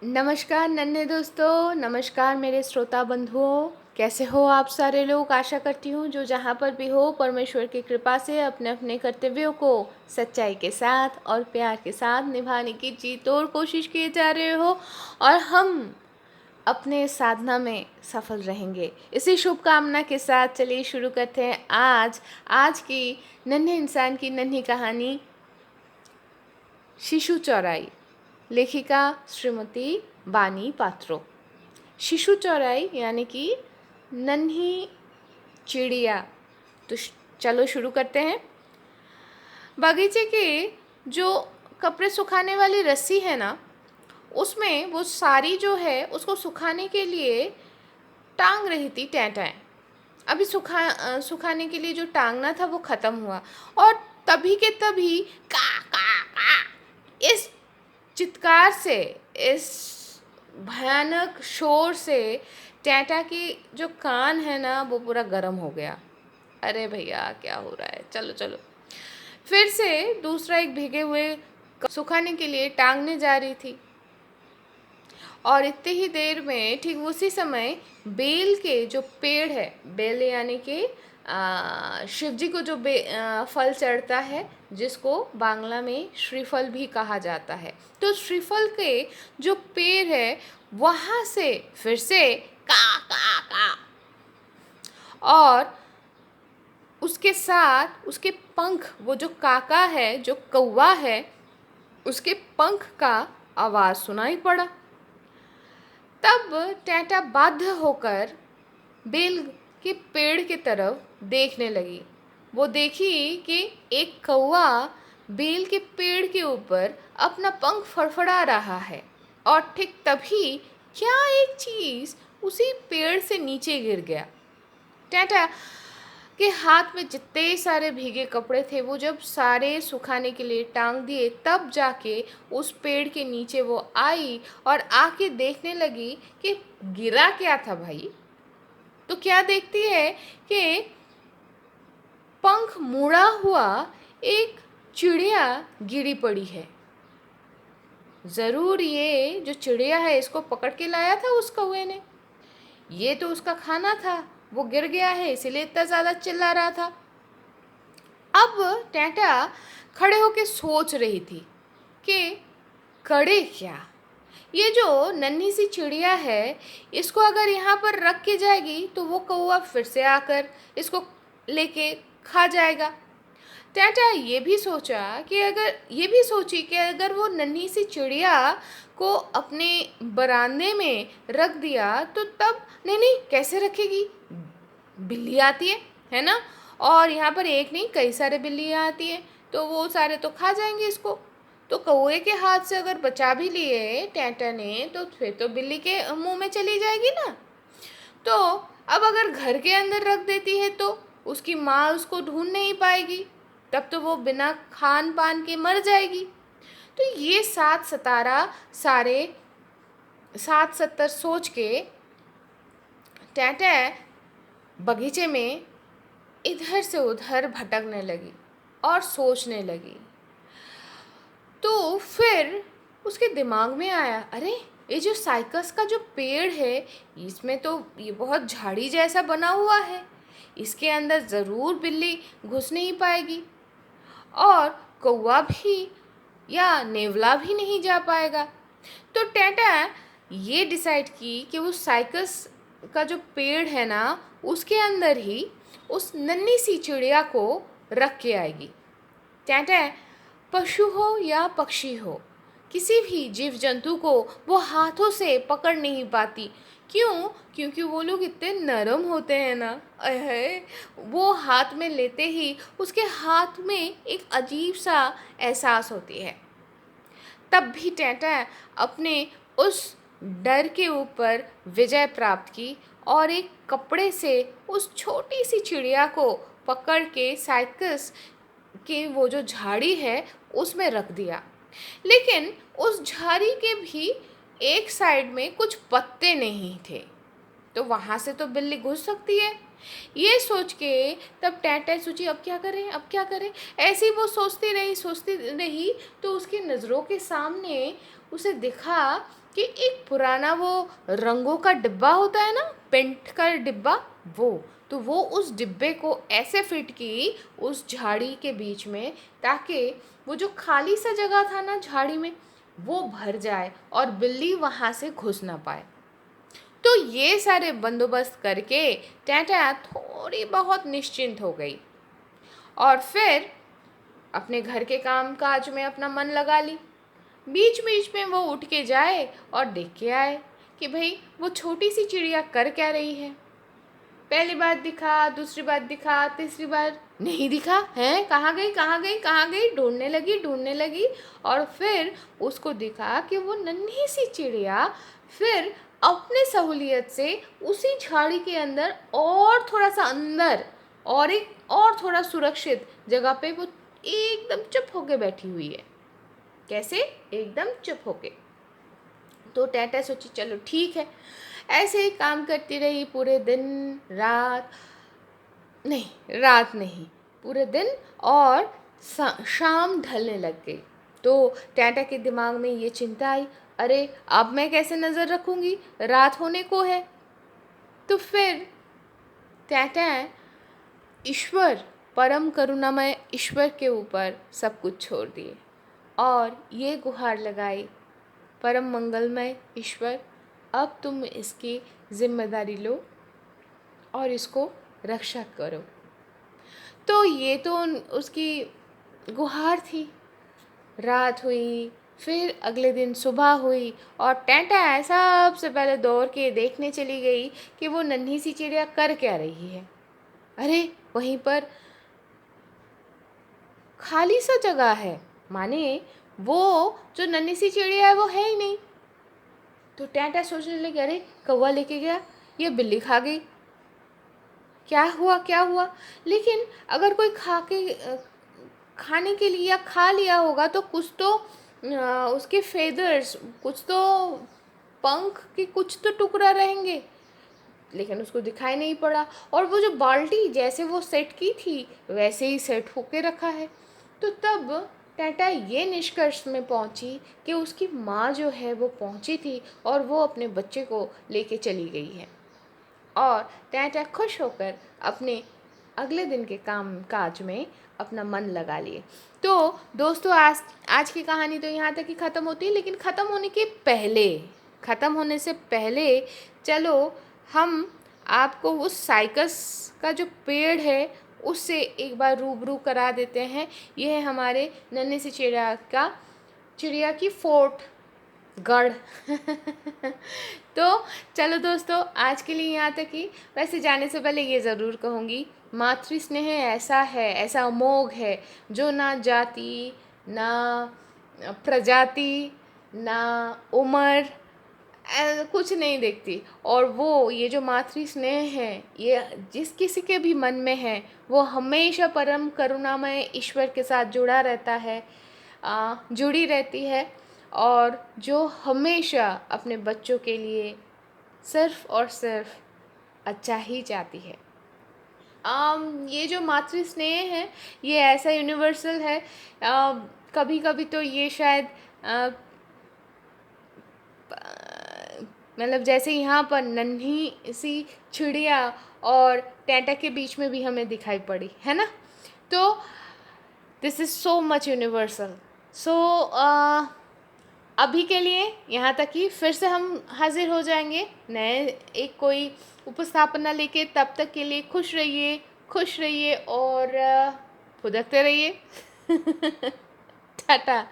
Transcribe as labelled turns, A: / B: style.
A: नमस्कार नन्हे दोस्तों, नमस्कार मेरे श्रोता बंधुओं। कैसे हो आप सारे लोग? आशा करती हूँ जो जहाँ पर भी हो परमेश्वर की कृपा से अपने अपने कर्तव्यों को सच्चाई के साथ और प्यार के साथ निभाने की जी तोड़ कोशिश किए जा रहे हो और हम अपने साधना में सफल रहेंगे। इसी शुभकामना के साथ चलिए शुरू करते हैं आज की नन्हे इंसान की नन्ही कहानी, शिशु चौराई। लेखिका श्रीमती बानी पात्रो। शिशु चौराई यानी कि नन्ही चिड़िया। तो चलो शुरू करते हैं। बगीचे के जो कपड़े सुखाने वाली रस्सी है ना, उसमें वो सारी जो है उसको सुखाने के लिए टांग रही थी टैंटाएँ। अभी सुखाने के लिए जो टांगना था वो ख़त्म हुआ और तभी के तभी का इस चित्कार से, इस भयानक शोर से टैंटा की जो कान है ना वो पूरा गर्म हो गया। अरे भैया क्या हो रहा है, चलो चलो। फिर से दूसरा एक भीगे हुए सुखाने के लिए टांगने जा रही थी और इतनी ही देर में ठीक उसी समय बेल के जो पेड़ है, बेल यानी कि शिव जी को जो फल चढ़ता है जिसको बांग्ला में श्रीफल भी कहा जाता है, तो श्रीफल के जो पेड़ है वहाँ से फिर से का और उसके साथ उसके पंख, वो जो काका है, जो कौवा है, उसके पंख का आवाज़ सुनाई पड़ा। तब टैंटा बाध्य होकर बेल के पेड़ की तरफ देखने लगी। वो देखी कि एक कौवा बेल के पेड़ के ऊपर अपना पंख फड़फड़ा रहा है और ठीक तभी क्या एक चीज़ उसी पेड़ से नीचे गिर गया। टैंटा के हाथ में जितने सारे भीगे कपड़े थे वो जब सारे सुखाने के लिए टांग दिए, तब जाके उस पेड़ के नीचे वो आई और आके देखने लगी कि गिरा क्या था भाई। तो क्या देखती है कि पंख मुड़ा हुआ एक चिड़िया गिरी पड़ी है। ज़रूर ये जो चिड़िया है इसको पकड़ के लाया था उस कौवे ने। ये तो उसका खाना था, वो गिर गया है इसीलिए इतना ज़्यादा चिल्ला रहा था। अब टैंटा खड़े होके सोच रही थी कि करे क्या। ये जो नन्ही सी चिड़िया है इसको अगर यहाँ पर रख के जाएगी तो वो कौवा फिर से आकर इसको लेके खा जाएगा। टैंटा ये भी सोची कि अगर वो नन्ही सी चिड़िया को अपने बरामदे में रख दिया तो तब नहीं कैसे रखेगी। बिल्ली आती है ना, और यहाँ पर एक नहीं कई सारे बिल्लियाँ आती हैं तो वो सारे तो खा जाएंगे इसको। तो कौवे के हाथ से अगर बचा भी लिए टैंटा ने तो फिर तो बिल्ली के मुंह में चली जाएगी ना। तो अब अगर घर के अंदर रख देती है तो उसकी माँ उसको ढूंढ नहीं पाएगी, तब तो वो बिना खान पान के मर जाएगी। तो ये सात सत्तर सोच के टैंटा बगीचे में इधर से उधर भटकने लगी और सोचने लगी। तो फिर उसके दिमाग में आया, अरे ये जो साइकस का जो पेड़ है इसमें तो ये बहुत झाड़ी जैसा बना हुआ है, इसके अंदर ज़रूर बिल्ली घुस नहीं पाएगी और कौवा भी या नेवला भी नहीं जा पाएगा। तो टैंटा ये डिसाइड की कि वो साइकस का जो पेड़ है ना उसके अंदर ही उस नन्ही सी चिड़िया को रख के आएगी। टैंटा पशु हो या पक्षी हो, किसी भी जीव जंतु को वो हाथों से पकड़ नहीं पाती। क्यों? क्योंकि वो लोग इतने नरम होते हैं ना, अहे वो हाथ में लेते ही उसके हाथ में एक अजीब सा एहसास होती है। तब भी टैंटा अपने उस डर के ऊपर विजय प्राप्त की और एक कपड़े से उस छोटी सी चिड़िया को पकड़ के साइकस की वो जो झाड़ी है उसमें रख दिया। लेकिन उस झाड़ी के भी एक साइड में कुछ पत्ते नहीं थे, तो वहाँ से तो बिल्ली घुस सकती है। ये सोच के तब टैंटा सोची अब क्या करें। ऐसी वो सोचती रही तो उसकी नज़रों के सामने उसे दिखा कि एक पुराना वो रंगों का डिब्बा होता है ना, पेंट का डिब्बा, वो उस डिब्बे को ऐसे फिट की उस झाड़ी के बीच में, ताकि वो जो खाली सा जगह था ना झाड़ी में, वो भर जाए और बिल्ली वहाँ से घुस ना पाए। तो ये सारे बंदोबस्त करके टैटा थोड़ी बहुत निश्चिंत हो गई और फिर अपने घर के काम काज में अपना मन लगा ली। बीच बीच में वो उठ के जाए और देख के आए कि भाई वो छोटी सी चिड़िया कर क्या रही है। पहली बार दिखा, दूसरी बार दिखा, तीसरी बार नहीं दिखा, है कहाँ गई कहाँ गई कहाँ गई, ढूंढने लगी और फिर उसको दिखा कि वो नन्ही सी चिड़िया फिर अपने सहूलियत से उसी झाड़ी के अंदर और थोड़ा सा अंदर और एक और थोड़ा सुरक्षित जगह पे वो एकदम चुप होके बैठी हुई है। कैसे? एकदम चुप होके। तो टैटा सोची चलो ठीक है। ऐसे ही काम करती रही पूरे दिन रात, नहीं रात नहीं, पूरे दिन, और शाम ढलने लग गई। तो टैटा के दिमाग में ये चिंता आई, अरे अब मैं कैसे नज़र रखूँगी, रात होने को है। तो फिर टैटा ईश्वर, परम करुणामय ईश्वर के ऊपर सब कुछ छोड़ दिए और ये गुहार लगाई, परम मंगलमय ईश्वर, अब तुम इसकी जिम्मेदारी लो और इसको रक्षा करो। तो ये तो उसकी गुहार थी। रात हुई, फिर अगले दिन सुबह हुई और टैटा सबसे पहले दौड़ के देखने चली गई कि वो नन्ही सी चिड़िया कर क्या रही है। अरे वहीं पर खाली सा जगह है, माने वो जो नन्ही सी चिड़िया है वो है ही नहीं। तो टैटा सोचने लगी, अरे कौवा लेके गया, ये बिल्ली खा गई, क्या हुआ क्या हुआ। लेकिन अगर कोई खाने के लिए या खा लिया होगा तो कुछ तो उसके फेदर्स, कुछ तो पंख के कुछ तो टुकड़ा रहेंगे, लेकिन उसको दिखाई नहीं पड़ा। और वो जो बाल्टी जैसे वो सेट की थी वैसे ही सेट होके रखा है। तो तब टैटा ये निष्कर्ष में पहुंची कि उसकी माँ जो है वो पहुंची थी और वो अपने बच्चे को लेके चली गई है। और टैटा खुश होकर अपने अगले दिन के काम काज में अपना मन लगा लिए। तो दोस्तों आज की कहानी तो यहाँ तक ही ख़त्म होती है, लेकिन ख़त्म होने से पहले चलो हम आपको उस साइकस का जो पेड़ है उससे एक बार रूबरू करा देते हैं। यह है हमारे नन्हे से चिड़िया की फोर्ट गढ़। तो चलो दोस्तों आज के लिए यहाँ तक ही। वैसे जाने से पहले ये ज़रूर कहूँगी, मातृ स्नेह ऐसा है, ऐसा अमोघ है जो ना जाति, ना प्रजाति, ना उम्र, कुछ नहीं देखती। और वो ये जो मातृ स्नेह है ये जिस किसी के भी मन में है वो हमेशा परम करुणामय ईश्वर के साथ जुड़ा रहता है, जुड़ी रहती है, और जो हमेशा अपने बच्चों के लिए सिर्फ और सिर्फ अच्छा ही चाहती है। ये जो मातृ स्नेह है ये ऐसा यूनिवर्सल है। कभी कभी तो ये शायद मतलब जैसे यहाँ पर नन्ही सी चिड़िया और टैटा के बीच में भी हमें दिखाई पड़ी है ना। तो this is so much universal. So अभी के लिए यहाँ तक ही। फिर से हम हाजिर हो जाएंगे नए एक कोई उपस्थापना लेके। तब तक के लिए खुश रहिए और फुदकते रहिए। टाटा।